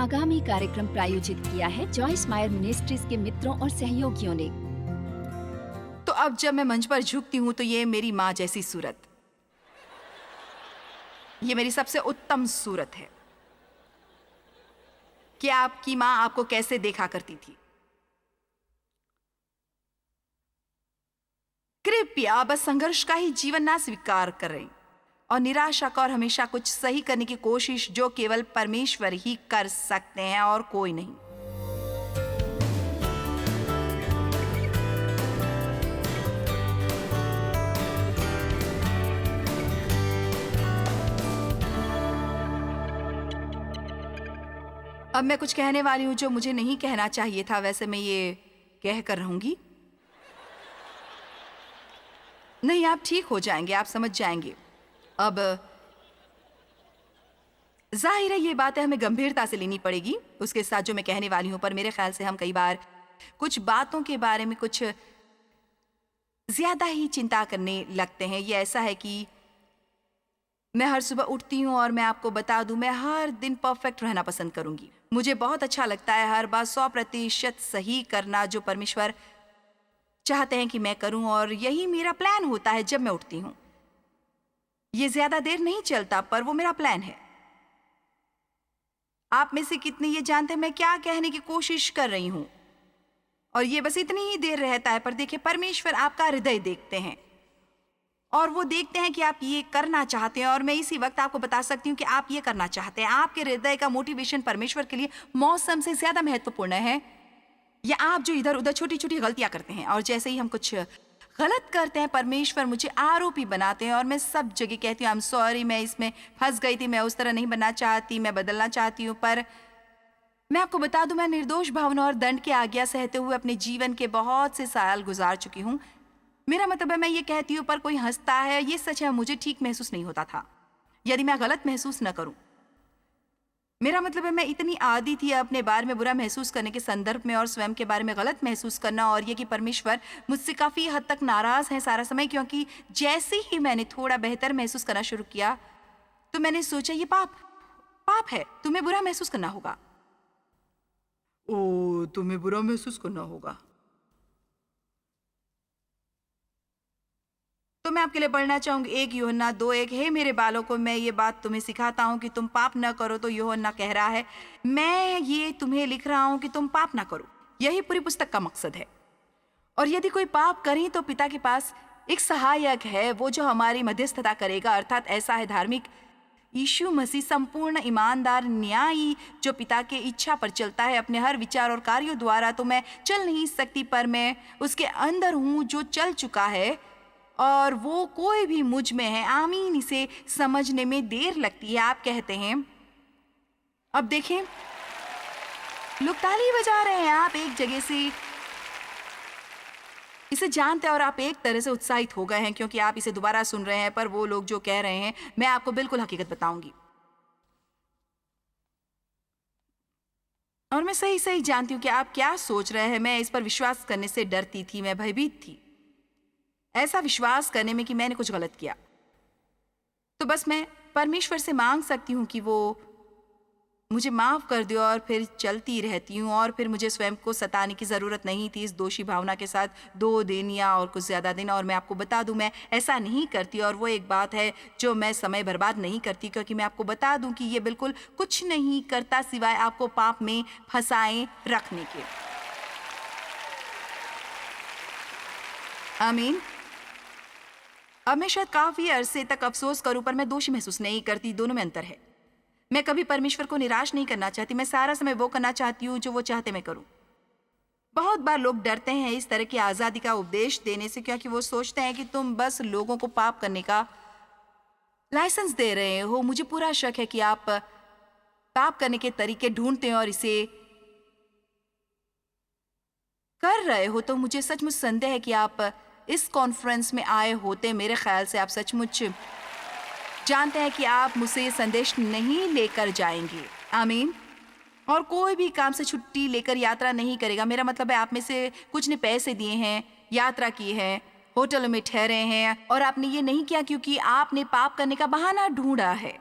आगामी कार्यक्रम प्रायोजित किया है जॉइस मायर मिनिस्ट्रीज के मित्रों और सहयोगियों ने। तो अब जब मैं मंच पर झुकती हूँ तो ये मेरी माँ जैसी सूरत, ये मेरी सबसे उत्तम सूरत है। कि आपकी माँ आपको कैसे देखा करती थी? कृपया बस संघर्ष का ही जीवन ना स्वीकार करें और निराशा का और हमेशा कुछ सही करने की कोशिश जो केवल परमेश्वर ही कर सकते हैं और कोई नहीं। अब मैं कुछ कहने वाली हूं जो मुझे नहीं कहना चाहिए था, वैसे मैं ये कह कर रहूंगी। नहीं, आप ठीक हो जाएंगे, आप समझ जाएंगे। अब जाहिर है ये बातें हमें गंभीरता से लेनी पड़ेगी उसके साथ जो मैं कहने वाली हूं, पर मेरे ख्याल से हम कई बार कुछ बातों के बारे में कुछ ज्यादा ही चिंता करने लगते हैं। ये ऐसा है कि मैं हर सुबह उठती हूँ और मैं आपको बता दूं, मैं हर दिन परफेक्ट रहना पसंद करूंगी। मुझे बहुत अच्छा लगता है हर बार 100% सही करना जो परमेश्वर चाहते हैं कि मैं करूं, और यही मेरा प्लान होता है जब मैं उठती हूं। ये ज्यादा देर नहीं चलता, पर वो मेरा प्लान है। आप में से कितने ये जानते हैं मैं क्या कहने की कोशिश कर रही हूं, और ये बस इतनी ही देर रहता है। पर देखिए, परमेश्वर आपका हृदय देखते हैं और वो देखते हैं कि आप ये करना चाहते हैं, और मैं इसी वक्त आपको बता सकती हूँ कि आप ये करना चाहते हैं। आपके हृदय का मोटिवेशन परमेश्वर के लिए मौसम से ज्यादा महत्वपूर्ण है, या आप जो इधर उधर छोटी छोटी गलतियां करते हैं। और जैसे ही हम कुछ गलत करते हैं, परमेश्वर मुझे आरोपी बनाते हैं और मैं सब जगह कहती हूँ आई एम सॉरी, मैं इसमें फंस गई थी, मैं उस तरह नहीं बनना चाहती, मैं बदलना चाहती हूँ। पर मैं आपको बता दूं, मैं निर्दोष भावना और दंड की आज्ञा सहते हुए अपने जीवन के बहुत से साल गुजार चुकी हूँ। मेरा मतलब है, मैं ये कहती हूँ पर कोई हंसता है, ये सच है, मुझे ठीक महसूस नहीं होता था यदि मैं गलत महसूस न करूं। मेरा मतलब है, मैं इतनी आदी थी अपने बारे में बुरा महसूस करने के संदर्भ में और स्वयं के बारे में गलत महसूस करना, और ये कि परमेश्वर मुझसे काफी हद तक नाराज हैं सारा समय, क्योंकि जैसे ही मैंने थोड़ा बेहतर महसूस करना शुरू किया तो मैंने सोचा ये पाप है, तुम्हें बुरा महसूस करना होगा। ओ, तुम्हें बुरा महसूस करना होगा। तो मैं आपके लिए पढ़ना चाहूंगी 1 यूहन्ना 2:1। हे मेरे बालों को, मैं ये बात तुम्हें सिखाता हूँ कि तुम पाप न करो। तो यूहन्ना कह रहा है, मैं ये तुम्हें लिख रहा हूँ कि तुम पाप ना करो। यही पूरी पुस्तक का मकसद है। और यदि कोई पाप करे तो पिता के पास एक सहायक है, वो जो हमारी मध्यस्थता करेगा, अर्थात ऐसा है धार्मिक यीशु मसीह, संपूर्ण ईमानदार न्यायी, जो पिता के इच्छा पर चलता है अपने हर विचार और कार्यों द्वारा। तो मैं चल नहीं सकती, पर मैं उसके अंदर हूँ जो चल चुका है, और वो कोई भी मुझ में है। आमीन। इसे समझने में देर लगती है, आप कहते हैं। अब देखें, लोग ताली बजा रहे हैं, आप एक जगह से इसे जानते हैं और आप एक तरह से उत्साहित हो गए हैं क्योंकि आप इसे दोबारा सुन रहे हैं। पर वो लोग जो कह रहे हैं, मैं आपको बिल्कुल हकीकत बताऊंगी, और मैं सही सही जानती हूँ कि आप क्या सोच रहे हैं। मैं इस पर विश्वास करने से डरती थी, मैं भयभीत थी ऐसा विश्वास करने में कि मैंने कुछ गलत किया। तो बस मैं परमेश्वर से मांग सकती हूँ कि वो मुझे माफ कर दे, और फिर चलती रहती हूँ। और फिर मुझे स्वयं को सताने की ज़रूरत नहीं थी इस दोषी भावना के साथ 2 दिन या और कुछ ज़्यादा दिन। और मैं आपको बता दूँ, मैं ऐसा नहीं करती, और वो एक बात है जो मैं समय बर्बाद नहीं करती, क्योंकि मैं आपको बता दूँ कि ये बिल्कुल कुछ नहीं करता सिवाय आपको पाप में फंसाए रखने के। आमीन। अब मैं शायद काफ़ी अरसे तक अफसोस करूँ, पर मैं दोषी महसूस नहीं करती। दोनों में अंतर है। मैं कभी परमेश्वर को निराश नहीं करना चाहती, मैं सारा समय वो करना चाहती हूँ जो वो चाहते मैं करूँ। बहुत बार लोग डरते हैं इस तरह की आज़ादी का उपदेश देने से, क्योंकि वो सोचते हैं कि तुम बस लोगों को पाप करने का लाइसेंस दे रहे हो। मुझे पूरा शक है कि आप पाप करने के तरीके ढूंढते हैं और इसे कर रहे हो। तो मुझे सचमुच संदेह है कि आप इस कॉन्फ्रेंस में आए होते। मेरे ख्याल से आप सचमुच जानते हैं कि आप मुझसे ये संदेश नहीं लेकर जाएंगे। आमीन। और कोई भी काम से छुट्टी लेकर यात्रा नहीं करेगा। मेरा मतलब है, आप में से कुछ ने पैसे दिए हैं, यात्रा की है, होटलों में ठहरे हैं, और आपने ये नहीं किया क्योंकि आपने पाप करने का बहाना ढूंढा है।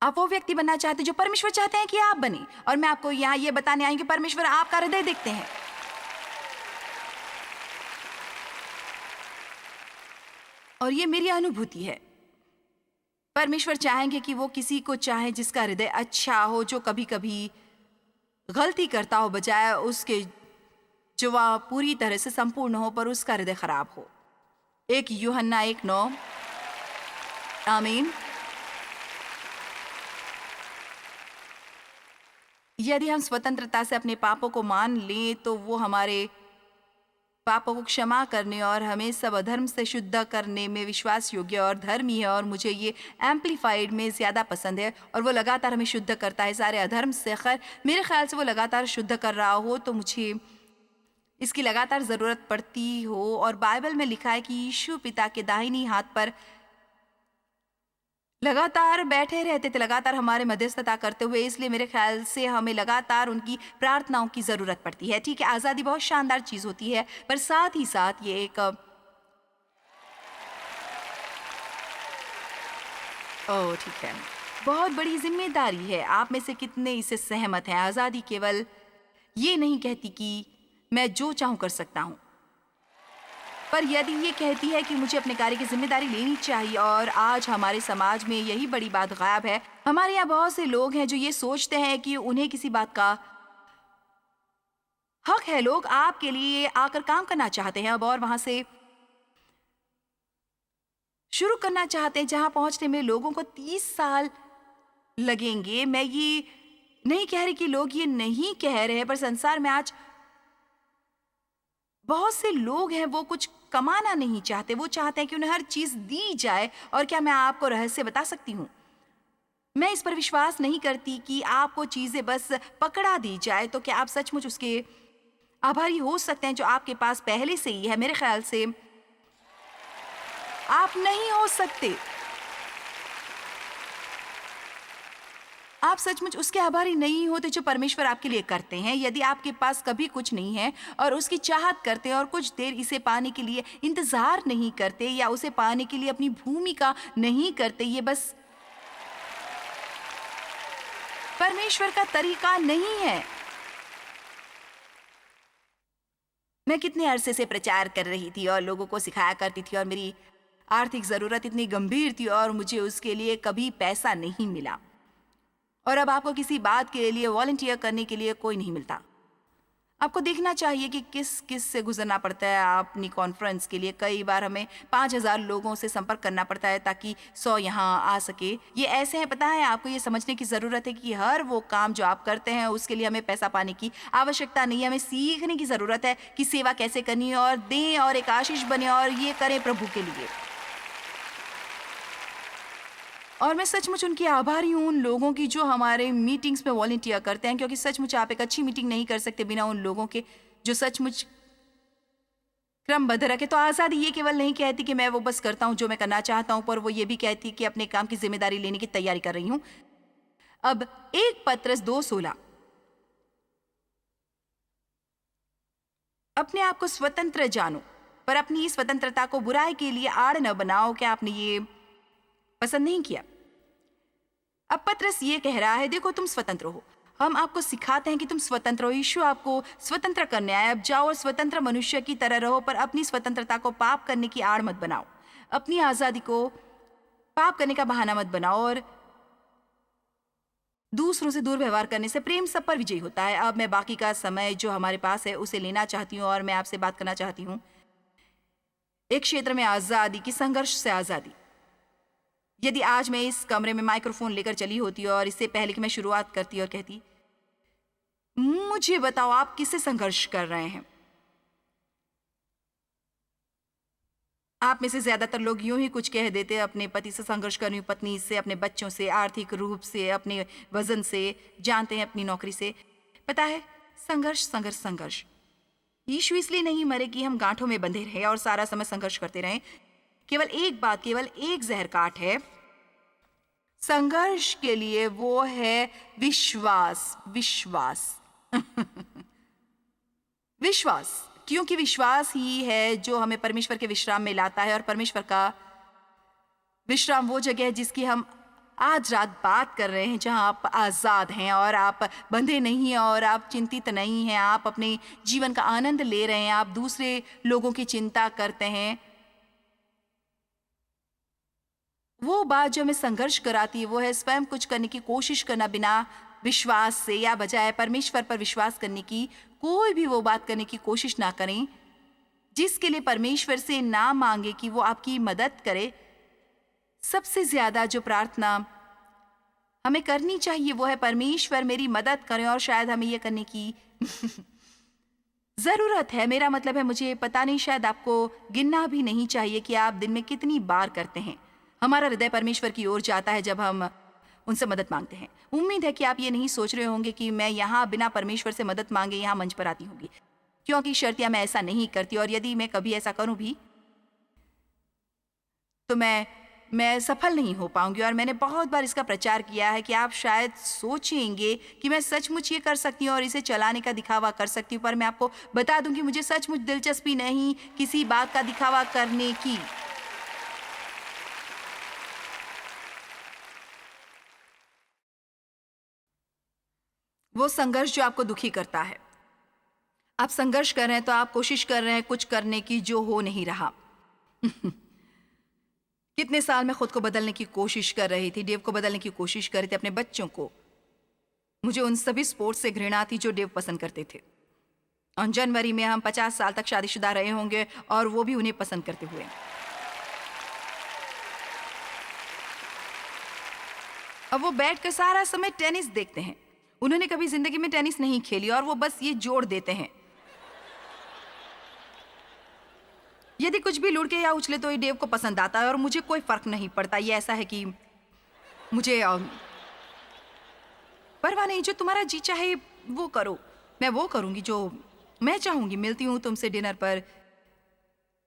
आप वो व्यक्ति बनना चाहते हैं जो परमेश्वर चाहते हैं कि आप बने। और मैं आपको यहाँ ये बताने आई हूं कि परमेश्वर आपका हृदय देखते हैं। और ये मेरी अनुभूति है। परमेश्वर चाहेंगे कि वो किसी को चाहे जिसका हृदय अच्छा हो, जो कभी कभी गलती करता हो बजाय उसके जो वह पूरी तरह से संपूर्ण हो पर उसका हृदय खराब हो। 1 यूहन्ना 1:9। आमीन। यदि हम स्वतंत्रता से अपने पापों को मान लें तो वो हमारे पापों को क्षमा करने और हमें सब अधर्म से शुद्ध करने में विश्वास योग्य और धर्मी है। और मुझे ये एम्पलीफाइड में ज़्यादा पसंद है। और वो लगातार हमें शुद्ध करता है सारे अधर्म से। खैर मेरे ख्याल से वो लगातार शुद्ध कर रहा हो तो मुझे इसकी लगातार ज़रूरत पड़ती हो। और बाइबल में लिखा है कि यीशु पिता के दाहिनी हाथ पर लगातार बैठे रहते थे, लगातार हमारे मध्यस्थता करते हुए। इसलिए मेरे ख्याल से हमें लगातार उनकी प्रार्थनाओं की ज़रूरत पड़ती है। ठीक है, आज़ादी बहुत शानदार चीज़ होती है, पर साथ ही साथ ये एक ओह ठीक है, बहुत बड़ी जिम्मेदारी है। आप में से कितने इससे सहमत हैं? आज़ादी केवल ये नहीं कहती कि मैं जो चाहूँ कर सकता हूँ, पर यदि ये कहती है कि मुझे अपने कार्य की जिम्मेदारी लेनी चाहिए। और आज हमारे समाज में यही बड़ी बात गायब है। हमारे यहाँ बहुत से लोग हैं जो ये सोचते हैं कि उन्हें किसी बात का हक है। लोग आपके लिए आकर काम करना चाहते हैं अब और वहां से शुरू करना चाहते हैं जहां पहुंचने में लोगों को 30 साल लगेंगे। मैं ये नहीं कह रही कि लोग ये नहीं कह रहे, पर संसार में आज बहुत से लोग हैं वो कुछ कमाना नहीं चाहते। वो चाहते हैं कि उन्हें हर चीज दी जाए। और क्या मैं आपको रहस्य बता सकती हूँ? मैं इस पर विश्वास नहीं करती कि आपको चीजें बस पकड़ा दी जाए तो क्या आप सचमुच उसके आभारी हो सकते हैं जो आपके पास पहले से ही है। मेरे ख्याल से आप नहीं हो सकते। आप सचमुच उसके आभारी नहीं होते जो परमेश्वर आपके लिए करते हैं। यदि आपके पास कभी कुछ नहीं है और उसकी चाहत करते हैं और कुछ देर इसे पाने के लिए इंतजार नहीं करते या उसे पाने के लिए अपनी भूमिका नहीं करते, ये बस परमेश्वर का तरीका नहीं है। मैं कितने अरसे से प्रचार कर रही थी और लोगों को सिखाया करती थी और मेरी आर्थिक जरूरत इतनी गंभीर थी और मुझे उसके लिए कभी पैसा नहीं मिला। और अब आपको किसी बात के लिए वॉलंटियर करने के लिए कोई नहीं मिलता। आपको देखना चाहिए कि किस किस से गुजरना पड़ता है। अपनी कॉन्फ्रेंस के लिए कई बार हमें 5000 लोगों से संपर्क करना पड़ता है ताकि 100 यहाँ आ सके। ये ऐसे हैं, पता है आपको ये समझने की ज़रूरत है कि हर वो काम जो आप करते हैं उसके लिए हमें पैसा पाने की आवश्यकता नहीं है। हमें सीखने की ज़रूरत है कि सेवा कैसे करनी है और दें और एक आशीष बने और ये करें प्रभु के लिए। और मैं सचमुच उनकी आभारी हूँ उन लोगों की जो हमारे मीटिंग्स में वॉलंटियर करते हैं, क्योंकि सचमुच आप एक अच्छी मीटिंग नहीं कर सकते बिना उन लोगों के जो सचमुच क्रमबद्ध रखे। तो आज़ादी ये केवल नहीं कहती कि मैं वो बस करता हूँ जो मैं करना चाहता हूँ, पर वो ये भी कहती कि अपने काम की जिम्मेदारी लेने की तैयारी कर रही हूँ। अब 1 पत्रस 2:16, अपने आप को स्वतंत्र जानो पर अपनी इस स्वतंत्रता को बुराई के लिए आड़ न बनाओ। क्या आपने ये पसंद नहीं किया? अब पत्रस ये कह रहा है, देखो तुम स्वतंत्र हो। हम आपको सिखाते हैं कि तुम स्वतंत्र हो। यीशु आपको स्वतंत्र करने आया। अब जाओ और स्वतंत्र मनुष्य की तरह रहो, पर अपनी स्वतंत्रता को पाप करने की आड़ मत बनाओ। अपनी आजादी को पाप करने का बहाना मत बनाओ और दूसरों से दुर्व्यवहार करने से प्रेम सब पर विजयी होता है। अब मैं बाकी का समय जो हमारे पास है उसे लेना चाहती हूँ और मैं आपसे बात करना चाहती हूँ एक क्षेत्र में आजादी की, संघर्ष से आजादी। यदि आज मैं इस कमरे में माइक्रोफोन लेकर चली होती और इससे पहले कि मैं शुरुआत करती और कहती, मुझे बताओ आप किससे संघर्ष कर रहे हैं? आप में से ज्यादातर लोग यूं ही कुछ कह देते, अपने पति से संघर्ष कर रही हूं, पत्नी से, अपने बच्चों से, आर्थिक रूप से, अपने वजन से, जानते हैं अपनी नौकरी से। पता है, संघर्ष संघर्ष संघर्ष। यीशु इसलिए नहीं मरे कि हम गांठों में बंधे रहे और सारा समय संघर्ष करते रहें। केवल एक बात, केवल एक जहर काट है संघर्ष के लिए, वो है विश्वास। विश्वास विश्वास, क्योंकि विश्वास ही है जो हमें परमेश्वर के विश्राम में लाता है। और परमेश्वर का विश्राम वो जगह है जिसकी हम आज रात बात कर रहे हैं, जहां आप आज़ाद हैं और आप बंधे नहीं हैं और आप चिंतित नहीं हैं, आप अपने जीवन का आनंद ले रहे हैं, आप दूसरे लोगों की चिंता करते हैं। वो बात जो हमें संघर्ष कराती है वो है स्वयं कुछ करने की कोशिश करना बिना विश्वास से, या बजाय परमेश्वर पर विश्वास करने की कोई भी वो बात करने की कोशिश ना करें जिसके लिए परमेश्वर से ना मांगे कि वो आपकी मदद करे। सबसे ज्यादा जो प्रार्थना हमें करनी चाहिए वो है, परमेश्वर मेरी मदद करें। और शायद हमें ये करने की जरूरत है। मेरा मतलब है, मुझे पता नहीं, शायद आपको गिनना भी नहीं चाहिए कि आप दिन में कितनी बार करते हैं। हमारा हृदय परमेश्वर की ओर जाता है जब हम उनसे मदद मांगते हैं। उम्मीद है कि आप ये नहीं सोच रहे होंगे कि मैं यहाँ बिना परमेश्वर से मदद मांगे यहाँ मंच पर आती होंगी, क्योंकि शर्तिया मैं ऐसा नहीं करती, और यदि मैं कभी ऐसा करूं भी तो मैं सफल नहीं हो पाऊंगी। और मैंने बहुत बार इसका प्रचार किया है कि आप शायद सोचेंगे कि मैं सचमुच ये कर सकती हूँ और इसे चलाने का दिखावा कर सकती हूँ, पर मैं आपको बता दूं कि मुझे सचमुच दिलचस्पी नहीं किसी बात का दिखावा करने की। वो संघर्ष जो आपको दुखी करता है, आप संघर्ष कर रहे हैं तो आप कोशिश कर रहे हैं कुछ करने की जो हो नहीं रहा। कितने साल मैं खुद को बदलने की कोशिश कर रही थी, डेव को बदलने की कोशिश कर रही थी, अपने बच्चों को। मुझे उन सभी स्पोर्ट्स से घृणा थी जो डेव पसंद करते थे। और जनवरी में हम 50 साल तक शादीशुदा रहे होंगे और वो भी उन्हें पसंद करते हुए। अब वो बैठकर सारा समय टेनिस देखते हैं। उन्होंने कभी जिंदगी में टेनिस नहीं खेली और वो बस ये जोड़ देते हैं, यदि कुछ भी लुढ़के या उछले तो ये डेव को पसंद आता है और मुझे कोई फर्क नहीं पड़ता। ये ऐसा है कि मुझे परवाह नहीं, जो तुम्हारा जी चाहे वो करो। मैं वो करूंगी जो मैं चाहूंगी। मिलती हूँ तुमसे डिनर पर,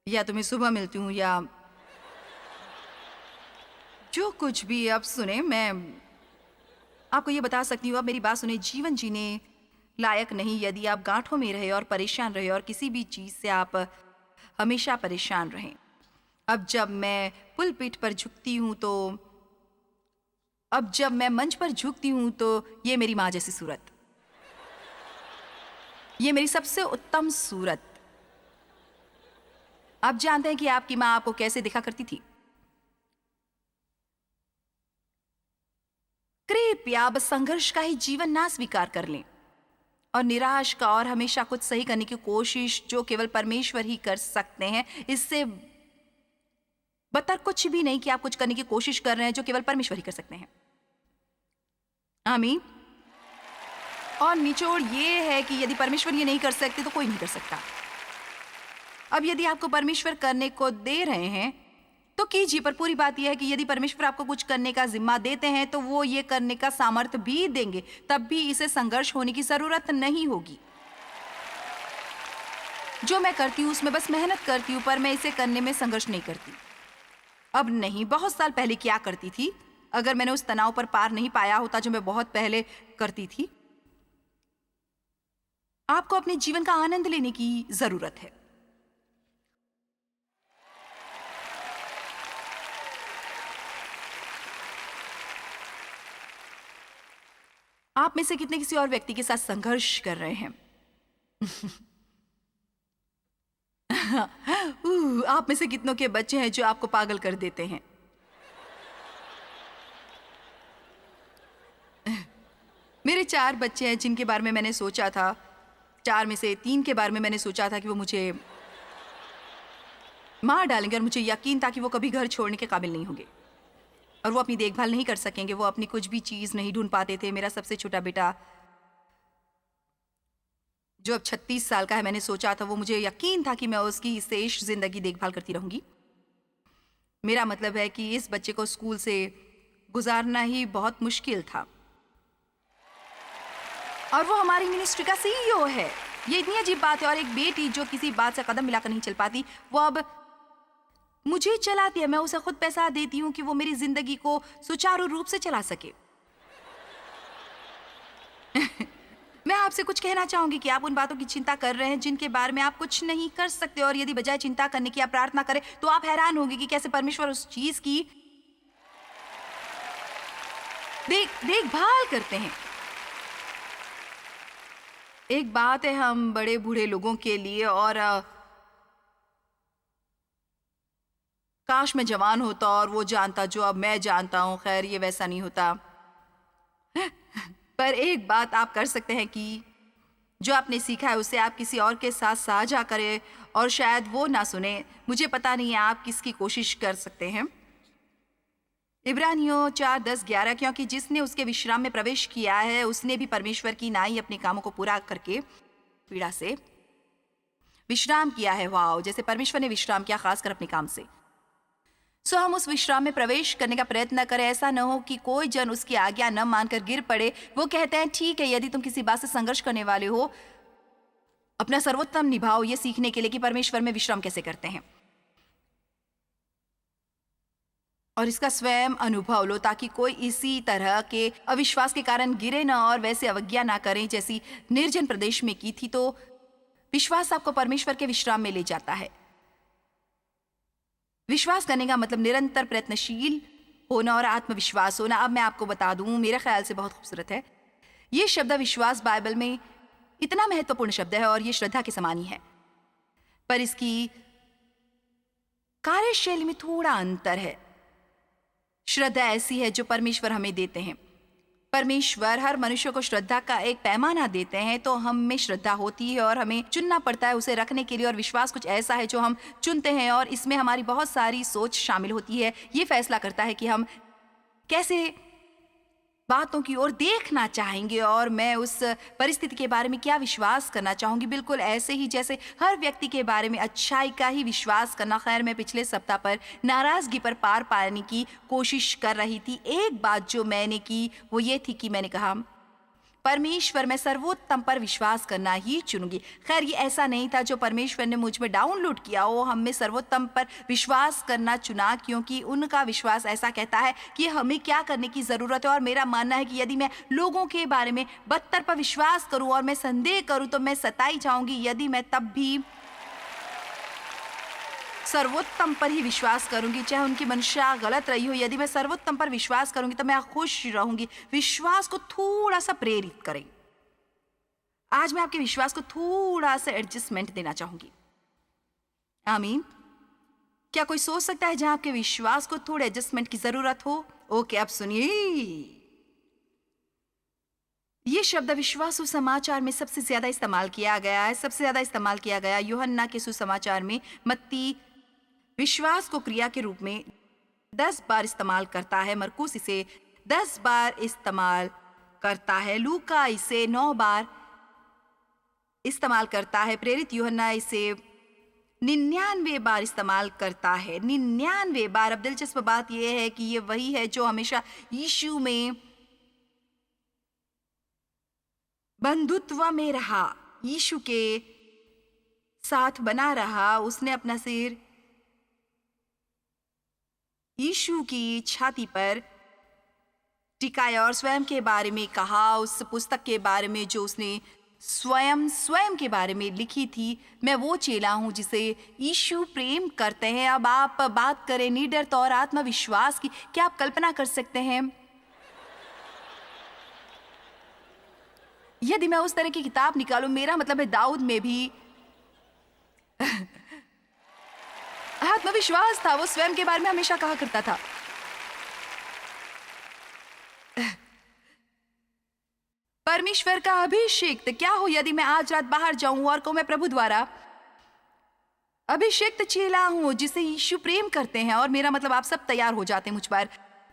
या तुम्हें सुबह मिलती हूँ, या जो कुछ भी। अब सुने, मैं आपको ये बता सकती हूँ, अब मेरी बात सुने, जीवन जीने लायक नहीं यदि आप गांठों में रहे और परेशान रहे और किसी भी चीज से आप हमेशा परेशान रहें। अब जब मैं पुलपिट पर झुकती हूँ तो अब जब मैं मंच पर झुकती हूँ तो ये मेरी माँ जैसी सूरत, ये मेरी सबसे उत्तम सूरत। आप जानते हैं कि आपकी माँ आपको कैसे दिखा करती थी? कृपया बस संघर्ष का ही जीवन ना स्वीकार कर लें और निराश का और हमेशा कुछ सही करने की कोशिश जो केवल परमेश्वर ही कर सकते हैं, इससे बदतर कुछ भी नहीं कि आप कुछ करने की कोशिश कर रहे हैं जो केवल परमेश्वर ही कर सकते हैं। आमीन। और निचोड़ ये है कि यदि परमेश्वर ये नहीं कर सकते तो कोई नहीं कर सकता। अब यदि आपको परमेश्वर करने को दे रहे हैं तो कीजिए, पर पूरी बात यह है कि यदि परमेश्वर आपको कुछ करने का जिम्मा देते हैं तो वो ये करने का सामर्थ्य भी देंगे, तब भी इसे संघर्ष होने की जरूरत नहीं होगी। जो मैं करती हूँ उसमें बस मेहनत करती हूँ, पर मैं इसे करने में संघर्ष नहीं करती। अब नहीं, बहुत साल पहले किया करती थी। अगर मैंने उस तनाव पर पार नहीं पाया होता जो मैं बहुत पहले करती थी। आपको अपने जीवन का आनंद लेने की जरूरत है। आप में से कितने किसी और व्यक्ति के साथ संघर्ष कर रहे हैं? आप में से कितनों के बच्चे हैं जो आपको पागल कर देते हैं? मेरे 4 बच्चे हैं जिनके बारे में मैंने सोचा था, 4 में से 3 के बारे में मैंने सोचा था कि वो मुझे मार डालेंगे, और मुझे यकीन था कि वो कभी घर छोड़ने के काबिल नहीं होंगे और वो अपनी देखभाल नहीं कर सकेंगे, वो अपनी कुछ भी चीज नहीं ढूंढ पाते थे। मेरा सबसे छोटा बेटा जो अब 36 साल का है, मैंने सोचा था, वो मुझे यकीन था कि मैं उसकी शेष जिंदगी देखभाल करती रहूंगी। मेरा मतलब है कि इस बच्चे को स्कूल से गुजारना ही बहुत मुश्किल था और वो हमारी मिनिस्ट्री का सीईओ है। ये इतनी अजीब बात है। और एक बेटी जो किसी बात से कदम मिलाकर नहीं चल पाती, वो अब मुझे चलाती है। मैं उसे खुद पैसा देती हूँ कि वो मेरी जिंदगी को सुचारू रूप से चला सके। मैं आपसे कुछ कहना चाहूंगी कि आप उन बातों की चिंता कर रहे हैं जिनके बारे में आप कुछ नहीं कर सकते, और यदि बजाय चिंता करने की आप प्रार्थना करें तो आप हैरान होंगे कि कैसे परमेश्वर उस चीज की देखभाल करते हैं। एक बात है हम बड़े बूढ़े लोगों के लिए, और काश मैं जवान होता और वो जानता जो अब मैं जानता हूँ। खैर, ये वैसा नहीं होता। पर एक बात आप कर सकते हैं कि जो आपने सीखा है उसे आप किसी और के साथ साझा करें, और शायद वो ना सुने। मुझे पता नहीं है आप किसकी कोशिश कर सकते हैं। इब्रानियों 4:10-11, क्योंकि जिसने उसके विश्राम में प्रवेश किया है उसने भी परमेश्वर की नाई अपने कामों को पूरा करके पीड़ा से विश्राम किया है। वाओ, जैसे परमेश्वर ने विश्राम किया, खासकर अपने काम से। सो हम उस विश्राम में प्रवेश करने का प्रयत्न करें। ऐसा न हो कि कोई जन उसकी आज्ञा न मानकर गिर पड़े। वो कहते हैं ठीक है, यदि तुम किसी बात से संघर्ष करने वाले हो, अपना सर्वोत्तम निभाओ ये सीखने के लिए कि परमेश्वर में विश्राम कैसे करते हैं, और इसका स्वयं अनुभव लो, ताकि कोई इसी तरह के अविश्वास के कारण गिरे न और वैसे अवज्ञा ना करें जैसी निर्जन प्रदेश में की थी। तो विश्वास आपको परमेश्वर के विश्राम में ले जाता है। विश्वास करने का मतलब निरंतर प्रयत्नशील होना और आत्मविश्वास होना। अब मैं आपको बता दूं, मेरे ख्याल से बहुत खूबसूरत है ये शब्द विश्वास। बाइबल में इतना महत्वपूर्ण शब्द है और ये श्रद्धा के समान ही है, पर इसकी कार्यशैली में थोड़ा अंतर है। श्रद्धा ऐसी है जो परमेश्वर हमें देते हैं। परमेश्वर हर मनुष्य को श्रद्धा का एक पैमाना देते हैं, तो हम में श्रद्धा होती है और हमें चुनना पड़ता है उसे रखने के लिए। और विश्वास कुछ ऐसा है जो हम चुनते हैं, और इसमें हमारी बहुत सारी सोच शामिल होती है। ये फैसला करता है कि हम कैसे बातों की ओर देखना चाहेंगे और मैं उस परिस्थिति के बारे में क्या विश्वास करना चाहूंगी। बिल्कुल ऐसे ही जैसे हर व्यक्ति के बारे में अच्छाई का ही विश्वास करना। खैर, मैं पिछले सप्ताह पर नाराजगी पर पार पाने की कोशिश कर रही थी। एक बात जो मैंने की वो ये थी कि मैंने कहा परमेश्वर, मैं सर्वोत्तम पर विश्वास करना ही चुनूंगी। खैर, ये ऐसा नहीं था जो परमेश्वर ने मुझ में डाउनलोड किया हो। हम में सर्वोत्तम पर विश्वास करना चुना क्योंकि उनका विश्वास ऐसा कहता है कि हमें क्या करने की ज़रूरत है। और मेरा मानना है कि यदि मैं लोगों के बारे में बदतर पर विश्वास करूं और मैं संदेह करूं तो मैं सताई जाऊंगी। यदि मैं तब भी सर्वोत्तम पर ही विश्वास करूंगी, चाहे उनकी मंशा गलत रही हो, यदि मैं सर्वोत्तम पर विश्वास करूंगी तो मैं खुश रहूंगी। विश्वास को थोड़ा सा प्रेरित करें। आज मैं आपके विश्वास को थोड़ा सा एडजस्टमेंट देना चाहूंगी। आमीन। क्या कोई सोच सकता है जहां आपके विश्वास को थोड़े एडजस्टमेंट की जरूरत हो? ओके, अब सुनिए। ये शब्द विश्वास सुसमाचार में सबसे ज्यादा इस्तेमाल किया गया है। सबसे ज्यादा इस्तेमाल किया गया यूहन्ना के सुसमाचार में। मत्ती विश्वास को क्रिया के रूप में 10 बार इस्तेमाल करता है। मरकुस इसे 10 बार इस्तेमाल करता है। लूका इसे 9 बार इस्तेमाल करता है। प्रेरित यूहन्ना इसे 99 बार इस्तेमाल करता है। 99 बार। अब दिलचस्प बात यह है कि ये वही है जो हमेशा यीशु में बंधुत्व में रहा, यीशु के साथ बना रहा। उसने अपना सिर यीशु की छाती पर टिकाया और स्वयं के बारे में कहा। उस पुस्तक के बारे में जो उसने स्वयं के बारे में लिखी थी, मैं वो चेला हूं जिसे यीशु प्रेम करते हैं। अब आप बात करें निडरता और आत्मविश्वास की। क्या आप कल्पना कर सकते हैं यदि मैं उस तरह की किताब निकालूं? मेरा मतलब है दाऊद में भी आत्मविश्वास था। वो स्वयं के बारे में हमेशा कहा करता था, परमेश्वर का अभिषेक्त क्या हो यदि मैं आज रात बाहर जाऊं और कहूं मैं प्रभु द्वारा अभिषेक्त चेला हूं जिसे यीशु प्रेम करते हैं। और मेरा मतलब आप सब तैयार हो जाते हैं मुझ पर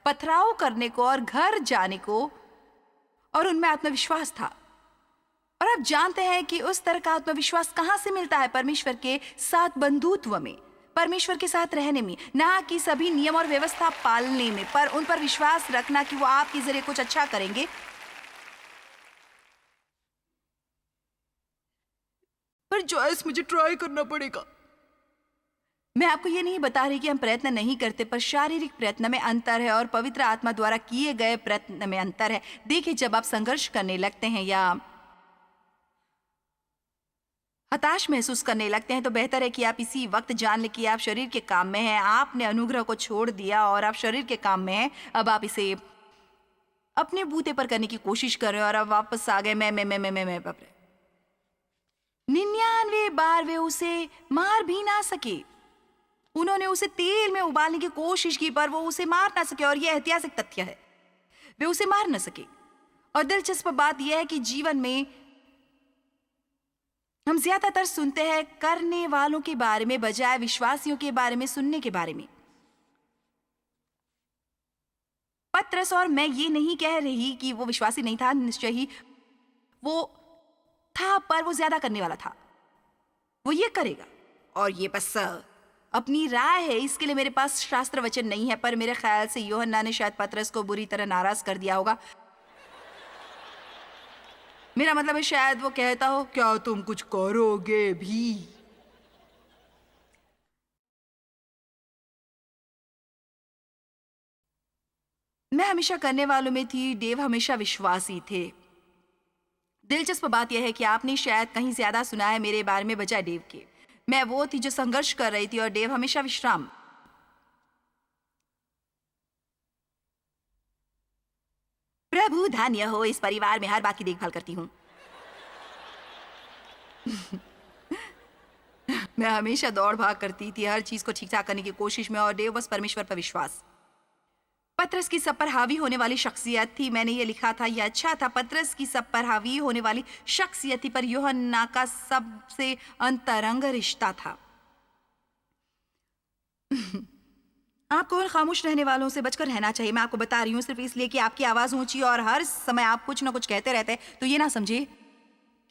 पथराव करने को और घर जाने को, और उनमें आत्मविश्वास था। और आप जानते हैं कि उस तरह का आत्मविश्वास कहां से मिलता है? परमेश्वर के साथ बंधुत्व में, परमेश्वर के साथ रहने में, ना कि सभी नियम और व्यवस्था पालने में, पर उन पर विश्वास रखना कि वो आपके जरिए कुछ अच्छा करेंगे। पर जॉयस, मुझे ट्राई करना पड़ेगा। मैं आपको ये नहीं बता रही कि हम प्रयत्न नहीं करते, पर शारीरिक प्रयत्न में अंतर है और पवित्र आत्मा द्वारा किए गए प्रयत्न में अंतर है। देखिए, जब आप संघर्ष करने लगते हैं या हताश महसूस करने लगते हैं तो बेहतर है कि आप इसी वक्त जान लें कि आप शरीर के काम में हैं। आपने अनुग्रह को छोड़ दिया और आप शरीर के काम में हैं। अब आप इसे अपने बूते पर करने की कोशिश कर रहे हैं और अब वापस आ गए मैं बाप रे। 99 बार वे उसे मार भी ना सके। उन्होंने उसे तेल में उबालने की कोशिश की पर वो उसे मार ना सके, और यह ऐतिहासिक तथ्य है, वे उसे मार ना सके। और दिलचस्प बात यह है कि जीवन में हम ज्यादातर सुनते हैं करने वालों के बारे में बजाय विश्वासियों के बारे में सुनने के बारे में। पतरस, और मैं ये नहीं कह रही कि वो विश्वासी नहीं था, निश्चय ही वो था, पर वो ज्यादा करने वाला था। वो ये करेगा, और ये बस अपनी राय है, इसके लिए मेरे पास शास्त्र वचन नहीं है, पर मेरे ख्याल से यूहन्ना ने शायद पतरस को बुरी तरह नाराज कर दिया होगा। मेरा मतलब है शायद वो कहता हो, क्या तुम कुछ करोगे भी? मैं हमेशा करने वालों में थी, डेव हमेशा विश्वासी थे। दिलचस्प बात यह है कि आपने शायद कहीं ज्यादा सुना है मेरे बारे में बजाय डेव के। मैं वो थी जो संघर्ष कर रही थी और डेव हमेशा विश्राम। प्रभु धन्य हो, इस परिवार में हर बात की देखभाल करती हूँ। मैं हमेशा दौड़ भाग करती थी, हर चीज को ठीक ठाक करने की कोशिश में, और डेव बस परमेश्वर पर विश्वास। पतरस की सब पर हावी होने वाली शख्सियत थी। मैंने ये लिखा था, ये अच्छा था। पतरस की सब पर हावी होने वाली शख्सियत थी, पर यूहन्ना का सबसे अंतरंग रिश्ता था। आपको उन खामोश रहने वालों से बचकर रहना चाहिए। मैं आपको बता रही हूँ सिर्फ इसलिए कि आपकी आवाज ऊंची और हर समय आप कुछ ना कुछ कहते रहते हैं, तो ये ना समझिए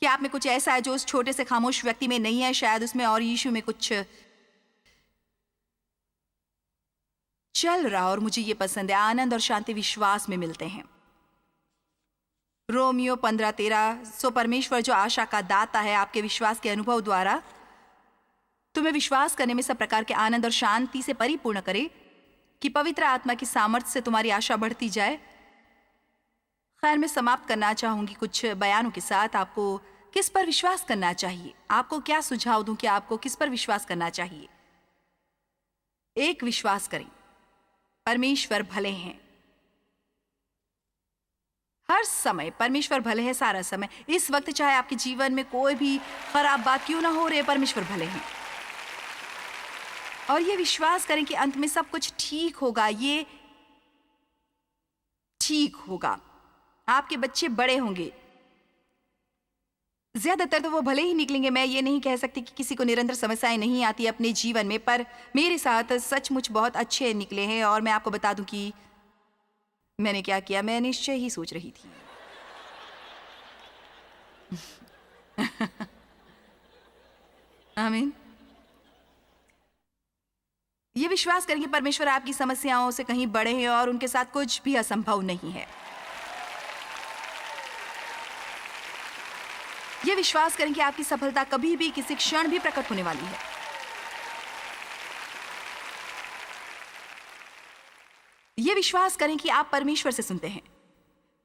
कि आप में कुछ ऐसा है जो उस छोटे से खामोश व्यक्ति में नहीं है। शायद उसमें और यीशु में कुछ चल रहा, और मुझे ये पसंद है। आनंद और शांति विश्वास में मिलते हैं। रोमियो 15:13। सो परमेश्वर जो आशा का दाता है, आपके विश्वास के अनुभव द्वारा तुम्हें विश्वास करने में सब प्रकार के आनंद और शांति से परिपूर्ण करे, कि पवित्र आत्मा की सामर्थ्य से तुम्हारी आशा बढ़ती जाए। खैर, मैं समाप्त करना चाहूंगी कुछ बयानों के साथ। आपको किस पर विश्वास करना चाहिए? आपको क्या सुझाव दूं कि आपको किस पर विश्वास करना चाहिए? एक, विश्वास करें परमेश्वर भले हैं। हर समय परमेश्वर भले हैं, सारा समय। इस वक्त चाहे आपके जीवन में कोई भी खराब बात क्यों ना हो रही है, परमेश्वर भले हैं। और ये विश्वास करें कि अंत में सब कुछ ठीक होगा। ये ठीक होगा। आपके बच्चे बड़े होंगे, ज्यादातर तो वो भले ही निकलेंगे। मैं ये नहीं कह सकती कि किसी को निरंतर समस्याएं नहीं आती अपने जीवन में, पर मेरे साथ सचमुच बहुत अच्छे निकले हैं। और मैं आपको बता दूं कि मैंने क्या किया, मैं निश्चय ही सोच रही थी। आमीन। ये विश्वास करें कि परमेश्वर आपकी समस्याओं से कहीं बड़े हैं और उनके साथ कुछ भी असंभव नहीं है। ये विश्वास करें कि आपकी सफलता कभी भी किसी क्षण भी प्रकट होने वाली है। ये विश्वास करें कि आप परमेश्वर से सुनते हैं।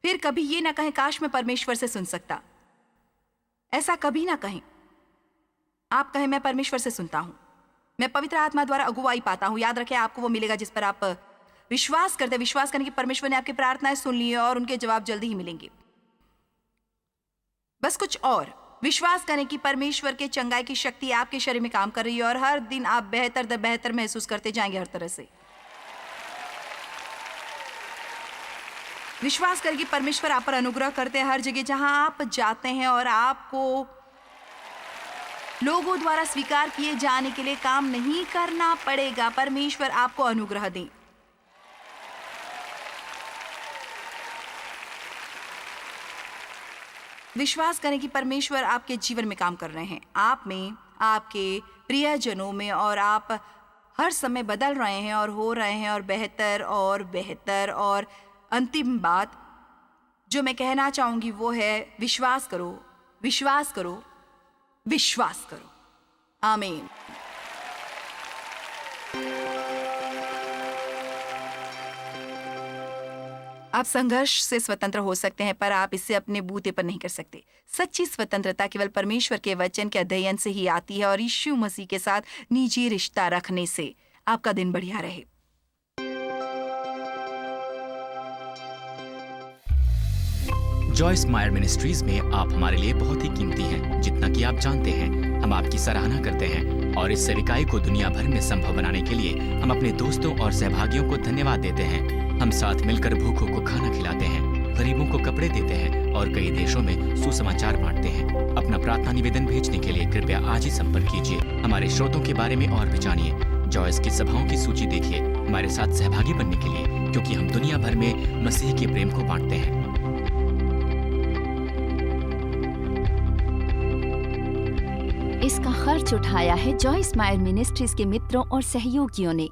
फिर कभी ये ना कहें, काश मैं परमेश्वर से सुन सकता। ऐसा कभी ना कहें। आप कहें, मैं परमेश्वर से सुनता हूं, मैं पवित्र आत्मा द्वारा अगुवाई पाता हूं। याद रखें, आपको वो मिलेगा जिस पर आप विश्वास करते हैं। विश्वास करें कि परमेश्वर ने आपकी प्रार्थनाएं सुन ली है और उनके जवाब जल्दी ही मिलेंगे। बस कुछ और, विश्वास करें कि परमेश्वर के चंगाई की शक्ति आपके शरीर में काम कर रही है और हर दिन आप बेहतर महसूस करते जाएंगे हर तरह से। विश्वास करें कि परमेश्वर आप पर अनुग्रह करते हैं हर जगह जहां आप जाते हैं, और आपको लोगों द्वारा स्वीकार किए जाने के लिए काम नहीं करना पड़ेगा। परमेश्वर आपको अनुग्रह दें। विश्वास करें कि परमेश्वर आपके जीवन में काम कर रहे हैं, आप में, आपके प्रियजनों में, और आप हर समय बदल रहे हैं और हो रहे हैं और बेहतर। और अंतिम बात जो मैं कहना चाहूंगी वो है, विश्वास करो, विश्वास करो, विश्वास करो। आमीन। आप संघर्ष से स्वतंत्र हो सकते हैं, पर आप इसे अपने बूते पर नहीं कर सकते। सच्ची स्वतंत्रता केवल परमेश्वर के वचन के अध्ययन से ही आती है और यीशु मसीह के साथ निजी रिश्ता रखने से। आपका दिन बढ़िया रहे। जॉयस मायर मिनिस्ट्रीज में आप हमारे लिए बहुत ही कीमती हैं, जितना कि आप जानते हैं। हम आपकी सराहना करते हैं और इस सेविकाई को दुनिया भर में संभव बनाने के लिए हम अपने दोस्तों और सहभागियों को धन्यवाद देते हैं। हम साथ मिलकर भूखों को खाना खिलाते हैं, गरीबों को कपड़े देते हैं और कई देशों में सुसमाचार बांटते हैं। अपना प्रार्थना निवेदन भेजने के लिए कृपया आज ही संपर्क कीजिए। हमारे स्रोतों के बारे में और भी जानिए। जॉयस की सभाओं की सूची देखिए हमारे साथ सहभागी बनने के लिए, क्योंकि हम दुनिया भर में मसीह के प्रेम को बांटते हैं। इसका खर्च उठाया है जॉयस मायर मिनिस्ट्रीज के मित्रों और सहयोगियों ने।